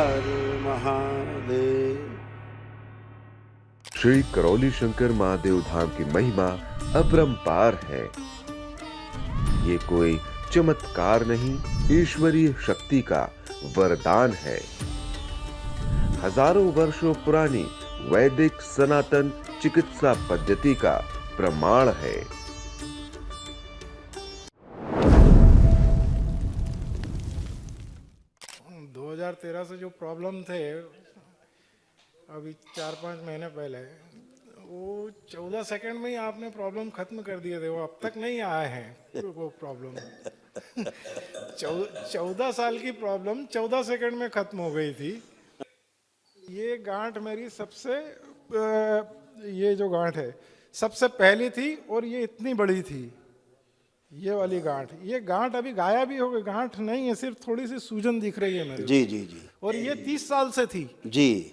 हर महादेव। श्री करौली शंकर महादेव धाम की महिमा अपरंपार है। ये कोई चमत्कार नहीं, ईश्वरीय शक्ति का वरदान है। हजारों वर्षों पुरानी वैदिक सनातन चिकित्सा पद्धति का प्रमाण है। 2013 से जो प्रॉब्लम थे अभी 4-5 महीने पहले, वो 14 सेकंड में ही आपने प्रॉब्लम खत्म कर दिए थे। वो अब तक नहीं आए हैं वो प्रॉब्लम। 14 साल की प्रॉब्लम 14 सेकंड में खत्म हो गई थी। ये गांठ मेरी ये जो गांठ है सबसे पहली थी और ये इतनी बड़ी थी। ये वाली गांठ, ये गांठ अभी गायब ही हो गई। गांठ नहीं है, सिर्फ थोड़ी सी सूजन दिख रही है मेरे को। जी जी जी और ये 30 साल से थी। जी।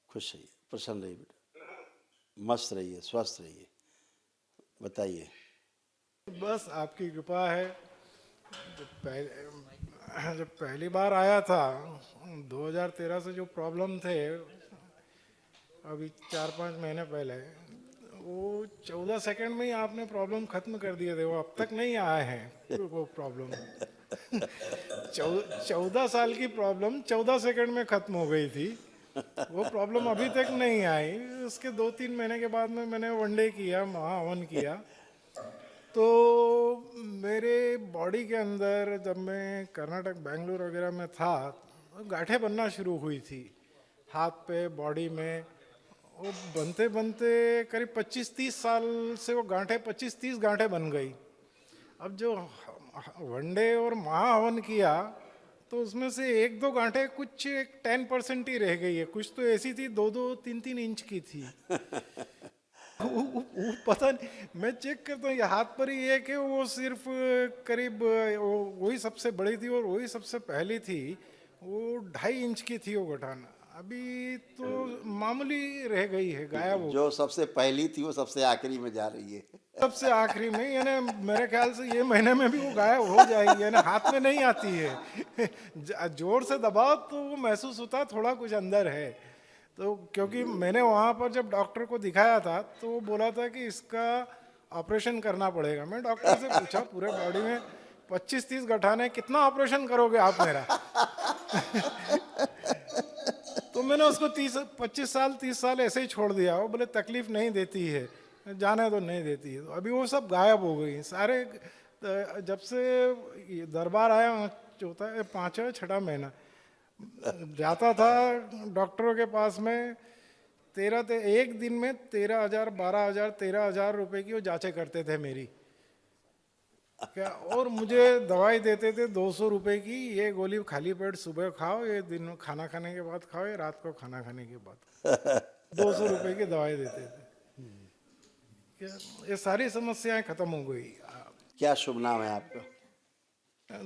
खुश रहिए, प्रसन्न रहिए बेटा, मस्त रहिए, स्वस्थ रहिए। बताइए। बस आपकी कृपा है। जब पहली बार आया था 2013 से जो प्रॉब्लम थे अभी 4-5 महीने पहले, वो 14 सेकंड में ही आपने प्रॉब्लम खत्म कर दिए थे। वो अब तक नहीं आए हैं वो प्रॉब्लम। 14 साल की प्रॉब्लम 14 सेकंड में खत्म हो गई थी। वो प्रॉब्लम अभी तक नहीं आई। उसके 2-3 महीने के बाद में मैंने वनडे किया, महाहवन किया, तो मेरे बॉडी के अंदर जब मैं कर्नाटक बेंगलुरु वगैरह में था, गांठें बनना शुरू हुई थी हाथ पे, बॉडी में। वो बनते बनते करीब 25-30 साल से वो गांठें 25-30 गांठें बन गई। अब जो वनडे और महाहवन किया तो उसमें से 1-2 गांठें कुछ 10% ही रह गई है। कुछ तो ऐसी थी 2-2, 3-3 इंच की थी। वो पता नहीं, मैं चेक करता हूँ ये हाथ पर ही है कि वो सिर्फ करीब वही सबसे बड़ी थी और वही सबसे पहली थी। वो 2.5 इंच की थी वो गठान। अभी तो मामूली रह गई है, गायब हो। जो सबसे पहली थी वो सबसे आखिरी में जा रही है। सबसे आखिरी में, यानी मेरे ख्याल से ये महीने में भी वो गायब हो जाएगी। यानी हाथ में नहीं आती है। जोर से दबाओ तो वो महसूस होता है थोड़ा कुछ अंदर है। तो क्योंकि मैंने वहाँ पर जब डॉक्टर को दिखाया था तो वो बोला था कि इसका ऑपरेशन करना पड़ेगा। मैं डॉक्टर से पूछा पूरे बॉडी में 25-30 गठाने, कितना ऑपरेशन करोगे आप मेरा? तो मैंने उसको 25 साल 30 साल ऐसे ही छोड़ दिया। वो बोले तकलीफ नहीं देती है, जाने तो नहीं देती है। तो अभी वो सब गायब हो गई सारे। जब से ये दरबार आया, चौथा 5वां 6वां महीना जाता था डॉक्टरों के पास में। एक दिन में 13,000 12,000 13,000 रुपए की वो जांचें करते थे मेरी, क्या। और मुझे दवाई देते थे 200 रुपए की। ये गोली खाली पेट सुबह खाओ, ये दिन में खाना खाने के बाद खाओ, ये रात को खाना खाने के बाद। 200 रुपए की दवाई देते थे। क्या ये सारी समस्याएं खत्म हो गई। क्या शुभ नाम है आपका?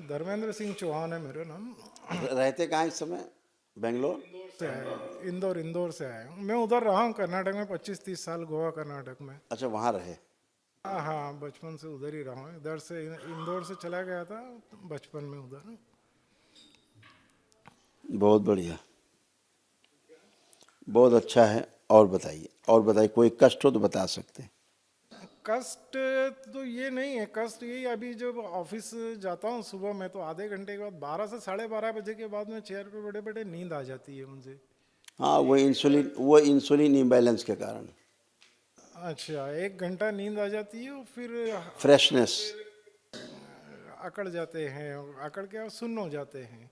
धर्मेंद्र सिंह चौहान है मेरा नाम। रहते कहाँ इस समय? बेंगलोर से आया, इंदौर से आया हूँ। मैं उधर रहा हूँ कर्नाटक में 25-30 साल, गोवा कर्नाटक में। अच्छा, वहाँ रहे। हाँ, बचपन से उधर ही रहा हूँ। इधर से इंदौर से चला गया था बचपन में उधर। बहुत बढ़िया, बहुत अच्छा है। और बताइए, कोई कष्ट हो तो बता सकते हैं। कष्ट तो ये नहीं है। कष्ट यही, अभी जब ऑफिस जाता हूँ सुबह में तो आधे घंटे के बाद 12 से 12:30 बजे के बाद में चेयर पे बैठे बैठे नींद आ जाती है मुझे। हाँ, वो इंसुलिन इम्बैलेंस के कारण। अच्छा, 1 घंटा नींद आ जाती है और फिर फ्रेशनेस। अकड़ जाते हैं, अकड़ के और सुन्न हो जाते हैं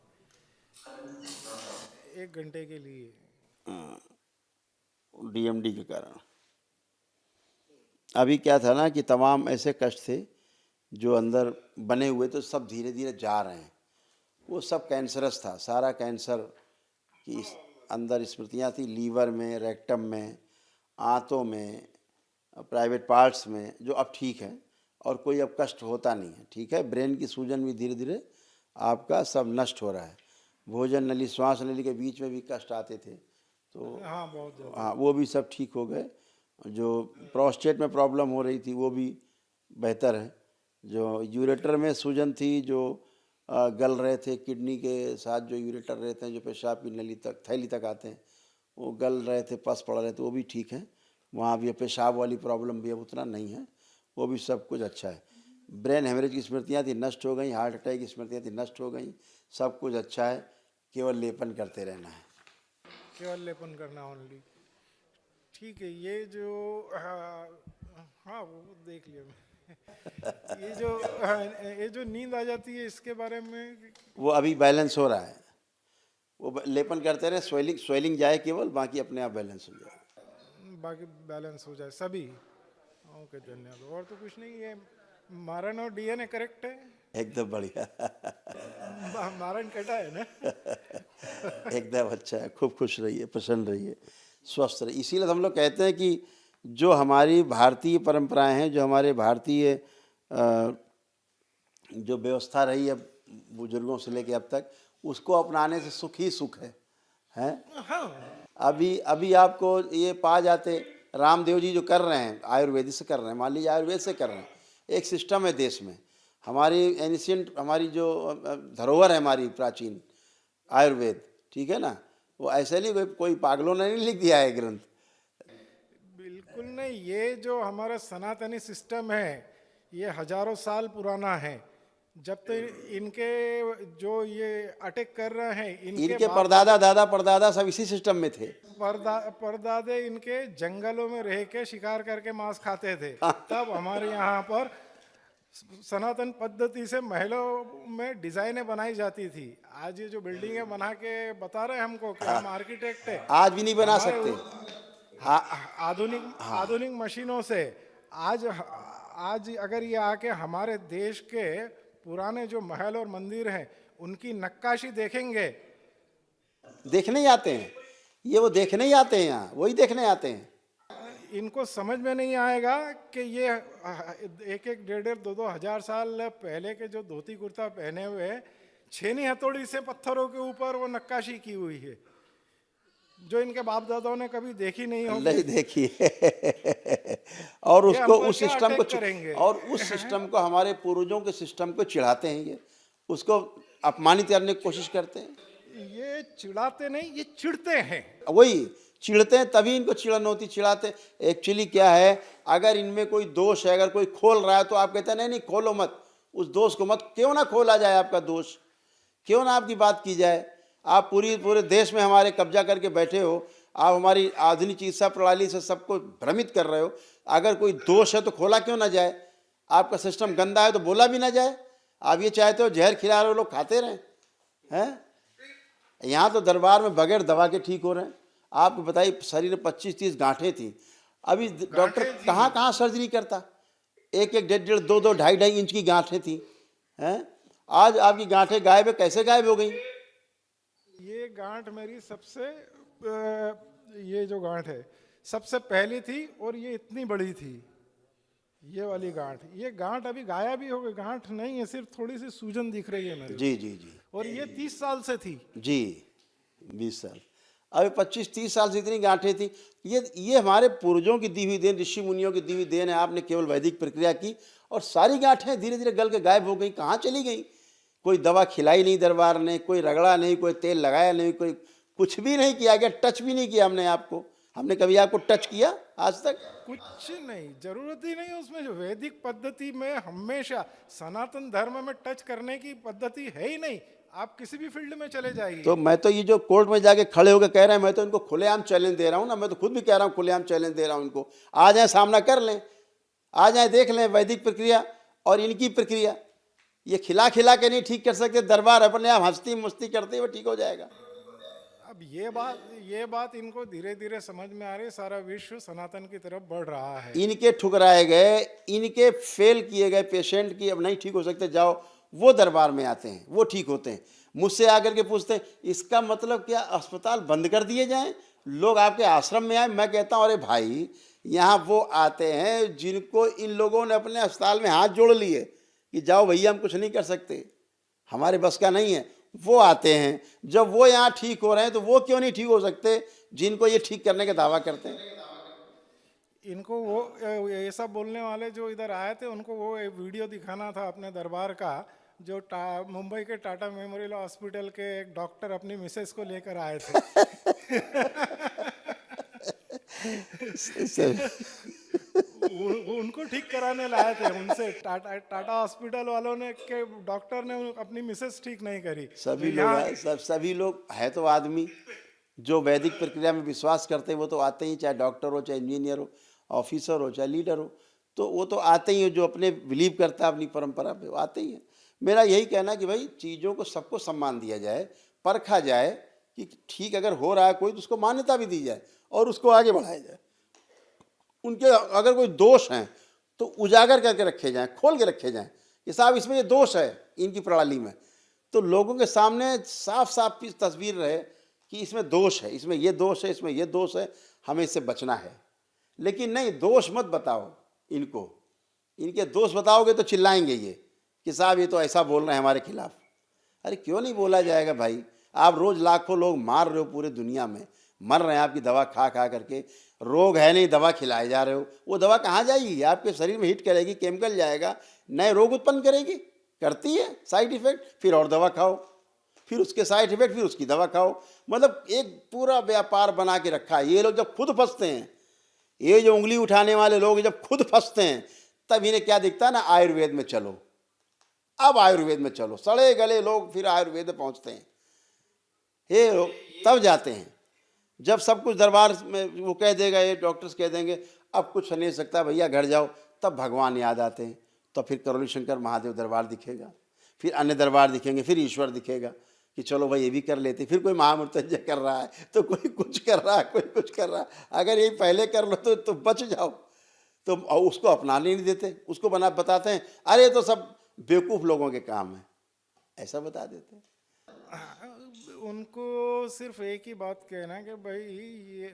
1 घंटे के लिए। डीएमडी के कारण। अभी क्या था ना कि तमाम ऐसे कष्ट थे जो अंदर बने हुए, तो सब धीरे धीरे जा रहे हैं। वो सब कैंसरस था, सारा कैंसर की अंदर स्मृतियाँ थी, लीवर में, रेक्टम में, आंतों में, प्राइवेट पार्ट्स में, जो अब ठीक है और कोई अब कष्ट होता नहीं है। ठीक है, ब्रेन की सूजन भी धीरे धीरे आपका सब नष्ट हो रहा है। भोजन नली, श्वास नली के बीच में भी कष्ट आते थे, तो हाँ, बहुत ज़्यादा। हाँ, वो भी सब ठीक हो गए। जो प्रोस्टेट में प्रॉब्लम हो रही थी वो भी बेहतर है, जो यूरेटर में सूजन थी, जो गल रहे थे किडनी के साथ, जो यूरेटर रहते हैं जो पेशाब की नली तक थैली तक आते हैं, वो गल रहे थे, पस पड़ रहे थे, वो भी ठीक है। वहाँ भी पेशाब वाली प्रॉब्लम भी अब उतना नहीं है, वो भी सब कुछ अच्छा है। ब्रेन हेमरेज की स्मृतियाँ थी नष्ट हो गई, हार्ट अटैक की स्मृतियाँ थी नष्ट हो गई, सब कुछ अच्छा है, केवल लेपन करते रहना है। केवल लेपन करना ओनली। ठीक है, ये जो हाँ वो देख लिया मैं। ये जो नींद आ जाती है इसके बारे में, वो अभी बैलेंस हो रहा है, वो लेपन करते रहे, स्वेलिंग जाए केवल, बाकी अपने आप बैलेंस हो जाए। बाकी बैलेंस हो जाए सभी। ओके, धन्यवाद। और तो कुछ नहीं, ये मारन और डीएनए करेक्ट है? एकदम बढ़िया। मारन कटा है ना? एकदम अच्छा है, खूब खुश रहिए, प्रसन्न रहिए, स्वस्थ रहिए। इसीलिए हम लोग कहते हैं कि जो हमारी भारतीय परंपराएं हैं, जो हमारे भारतीय जो व्यवस्था रही है बुजुर्गों से लेके अब तक, उसको अपनाने से सुख ही सुख है, हैं? हाँ। अभी आपको ये पा जाते, रामदेव जी जो कर रहे हैं आयुर्वेद से कर रहे हैं, मान लीजिए आयुर्वेद से कर रहे हैं, एक सिस्टम है देश में, हमारी एनिशियंट, हमारी जो धरोहर है हमारी प्राचीन आयुर्वेद, ठीक है ना, वो ऐसे नहीं कोई पागलों ने नहीं लिख दिया है ग्रंथ। बिल्कुल नहीं, ये जो हमारा सनातनी सिस्टम है ये हजारों साल पुराना है। जब तक इनके जो ये अटैक कर रहे हैं, इनके परदादा दादा परदादा सब इसी सिस्टम में थे। परदादे इनके जंगलों में रह के शिकार करके मांस खाते थे। तब हमारे यहाँ पर सनातन पद्धति से महलों में डिजाइनें बनाई जाती थी। आज ये जो बिल्डिंगें बना के बता रहे हैं हमको कि हम आर्किटेक्ट है, आज भी नहीं बना सकते। आधुनिक मशीनों से आज अगर ये आके हमारे देश के पुराने जो महल और मंदिर हैं उनकी नक्काशी देखेंगे, देखने ही आते हैं, ये वो देखने ही आते हैं, यहाँ वही देखने आते हैं। इनको समझ में नहीं आएगा कि ये एक डेढ़ दो हजार साल पहले के जो धोती कुर्ता पहने हुए छेनी हथौड़ी से पत्थरों के ऊपर वो नक्काशी की हुई है, जो इनके बाप दादाओं ने कभी देखी नहीं होगी। नहीं देखी है। और उसको उस सिस्टम को करेंगे, और उस सिस्टम को, हमारे पूर्वजों के सिस्टम को चिढ़ाते हैं, ये उसको अपमानित करने की कोशिश करते हैं। ये चिढ़ाते नहीं, ये चिढ़ते हैं। वही चिढ़ते हैं, तभी इनको चिढ़न होती, चिढ़ाते। एक्चुअली क्या है, अगर इनमें कोई दोष है, अगर कोई खोल रहा है तो आप कहते हैं नहीं नहीं खोलो मत, उस दोष को मत, क्यों ना खोला जाए आपका दोष, क्यों ना आपकी बात की जाए। आप पूरे देश में हमारे कब्जा करके बैठे हो, आप हमारी आधुनिक चिकित्सा प्रणाली से सबको भ्रमित कर रहे हो, अगर कोई दोष है तो खोला क्यों ना जाए। आपका सिस्टम गंदा है तो बोला भी ना जाए। आप ये चाहते हो जहर खिला रहे हो लोग खाते रहें, हैं? यहाँ तो दरबार में बगैर दवा के ठीक हो रहे हैं। आपको बताइए, शरीर में 25-30 गांठें थी, अभी डॉक्टर कहाँ कहाँ सर्जरी करता, एक डेढ़ 2 2.5 इंच की गांठें थी, हैं? आज आपकी गांठें गायब है, कैसे गायब हो गई? ये गांठ मेरी सबसे ये जो गांठ है सबसे पहली थी और ये इतनी बड़ी थी, ये वाली गांठ। ये गांठ अभी गायब भी हो गई, गांठ नहीं है, सिर्फ थोड़ी सी सूजन दिख रही है मेरे। जी जी जी। और ये 30 साल से थी जी, 20 साल, अभी 25-30 साल से इतनी गांठें थी। ये हमारे पूर्वजों की दी हुई देन, ऋषि मुनियों की दी हुई देन है। आपने केवल वैदिक प्रक्रिया की और सारी गांठें धीरे धीरे गल के गायब हो गई। कहाँ चली गई? कोई दवा खिलाई नहीं दरबार ने, कोई रगड़ा नहीं, कोई तेल लगाया नहीं, कोई कुछ भी नहीं किया गया, टच भी नहीं किया हमने आपको। हमने कभी आपको टच किया आज तक? कुछ नहीं, जरूरत ही नहीं उसमें। जो वैदिक पद्धति में हमेशा, सनातन धर्म में टच करने की पद्धति है ही नहीं। आप किसी भी फील्ड में चले जाइए। तो मैं तो ये जो कोर्ट में जाके खड़े होकर कह रहे हैं, मैं तो इनको खुलेआम चैलेंज दे रहा हूँ ना, मैं तो खुद भी कह रहा हूँ खुलेआम चैलेंज दे रहा हूँ इनको। आ जाए, सामना कर लें, आ जाए, देख लें वैदिक प्रक्रिया और इनकी प्रक्रिया। ये खिला खिला के नहीं ठीक कर सकते, दरबार अपने आप हंसती मस्ती करते हुए ठीक हो जाएगा। अब ये बात इनको धीरे धीरे समझ में आ रही है। सारा विश्व सनातन की तरफ बढ़ रहा है। इनके ठुकराए गए, इनके फेल किए गए पेशेंट की अब नहीं ठीक हो सकते, जाओ वो दरबार में आते हैं, वो ठीक होते हैं। मुझसे आकर के पूछते हैं इसका मतलब क्या अस्पताल बंद कर दिए जाएं, लोग आपके आश्रम में आए? मैं कहता हूँ अरे भाई, यहाँ वो आते हैं जिनको इन लोगों ने अपने अस्पताल में हाथ जोड़ लिए कि जाओ भैया हम कुछ नहीं कर सकते, हमारे बस का नहीं है। वो आते हैं, जब वो यहाँ ठीक हो रहे हैं तो वो क्यों नहीं ठीक हो सकते जिनको ये ठीक करने का दावा करते हैं? इनको वो ये सब बोलने वाले जो इधर आए थे उनको वो एक वीडियो दिखाना था अपने दरबार का, जो मुंबई के टाटा मेमोरियल हॉस्पिटल के एक डॉक्टर अपनी मिसेस को लेकर आए थे। उनको ठीक कराने लाए थे, उनसे टाटा हॉस्पिटल वालों ने के डॉक्टर ने अपनी मिसेस ठीक नहीं करी। सभी लोग सभी लोग है तो आदमी जो वैदिक प्रक्रिया में विश्वास करते हैं वो तो आते ही, चाहे डॉक्टर हो, चाहे इंजीनियर हो, ऑफिसर हो, चाहे लीडर हो, तो वो तो आते ही हैं। जो अपने बिलीव करता है अपनी परंपरा पे वो आते ही हैं। मेरा यही कहना है कि भाई चीज़ों को सबको सम्मान दिया जाए, परखा जाए कि ठीक अगर हो रहा है कोई तो उसको मान्यता भी दी जाए और उसको आगे बढ़ाया जाए। उनके अगर कोई दोष हैं तो उजागर करके रखे जाएं, खोल के रखे जाएं कि साहब इसमें ये दोष है इनकी प्रणाली में, तो लोगों के सामने साफ साफ तस्वीर रहे कि इसमें दोष है, इसमें ये दोष है, इसमें ये दोष है, हमें इससे बचना है। लेकिन नहीं, दोष मत बताओ इनको, इनके दोष बताओगे तो चिल्लाएंगे ये कि साहब ये तो ऐसा बोल रहे हैं हमारे खिलाफ। अरे क्यों नहीं बोला जाएगा भाई? आप रोज़ लाखों लोग मार रहे हो, पूरे दुनिया में मर रहे हैं आपकी दवा खा खा करके। रोग है नहीं, दवा खिलाए जा रहे हो, वो दवा कहाँ जाएगी? आपके शरीर में हिट करेगी, केमिकल जाएगा, नए रोग उत्पन्न करेगी, करती है साइड इफेक्ट, फिर और दवा खाओ, फिर उसके साइड इफेक्ट, फिर उसकी दवा खाओ। मतलब एक पूरा व्यापार बना के रखा है। ये लोग जब खुद फंसते हैं, ये जो उंगली उठाने वाले लोग जब खुद फंसते हैं, तब इन्हें क्या दिखता है ना, आयुर्वेद में चलो, अब आयुर्वेद में चलो। सड़े गले लोग फिर आयुर्वेद में पहुंचते हैं, ये लोग तब जाते हैं जब सब कुछ दरबार में वो कह देगा, ये डॉक्टर्स कह देंगे अब कुछ नहीं सकता भैया घर जाओ, तब भगवान याद आते हैं। तो फिर करौली शंकर महादेव दरबार दिखेगा, फिर अन्य दरबार दिखेंगे, फिर ईश्वर दिखेगा कि चलो भाई ये भी कर लेते। फिर कोई महामृत्युंजय कर रहा है तो कोई कुछ कर रहा है, कोई कुछ कर रहा है। अगर ये पहले कर लो तो बच जाओ, तो उसको अपनाने नहीं देते, उसको बताते हैं अरे ये तो सब बेवकूफ़ लोगों के काम है, ऐसा बता देते हैं। उनको सिर्फ एक ही बात कहना कि भाई ये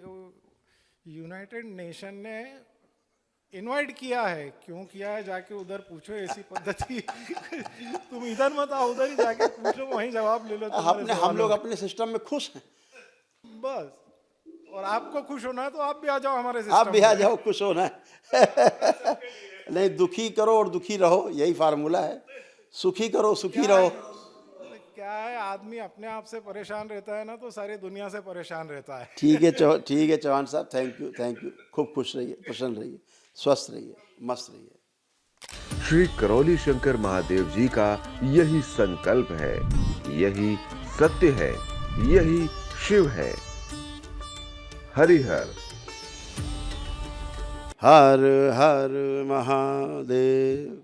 यूनाइटेड नेशन ने इनवाइट किया है, क्यों किया है जाके उधर पूछो, ऐसी पद्धति तुम इधर मत आओ, उधर ही जाके पूछो, वहीं जवाब ले लो। हम लोग अपने सिस्टम में खुश हैं बस, और आपको खुश होना है तो आप भी आ जाओ हमारे सिस्टम आप भी आ जाओ, खुश होना है। नहीं, दुखी करो और दुखी रहो, यही फार्मूला है। सुखी करो, सुखी रहो। क्या है, आदमी अपने आप से परेशान रहता है ना तो सारी दुनिया से परेशान रहता है। ठीक है चौहान साहब, थैंक यू। खूब खुश रहिए, प्रसन्न रहिए, स्वस्थ रहिए, मस्त रहिए। श्री करौली शंकर महादेव जी का यही संकल्प है, यही सत्य है, यही शिव है। हरिहर। हर हर महादेव।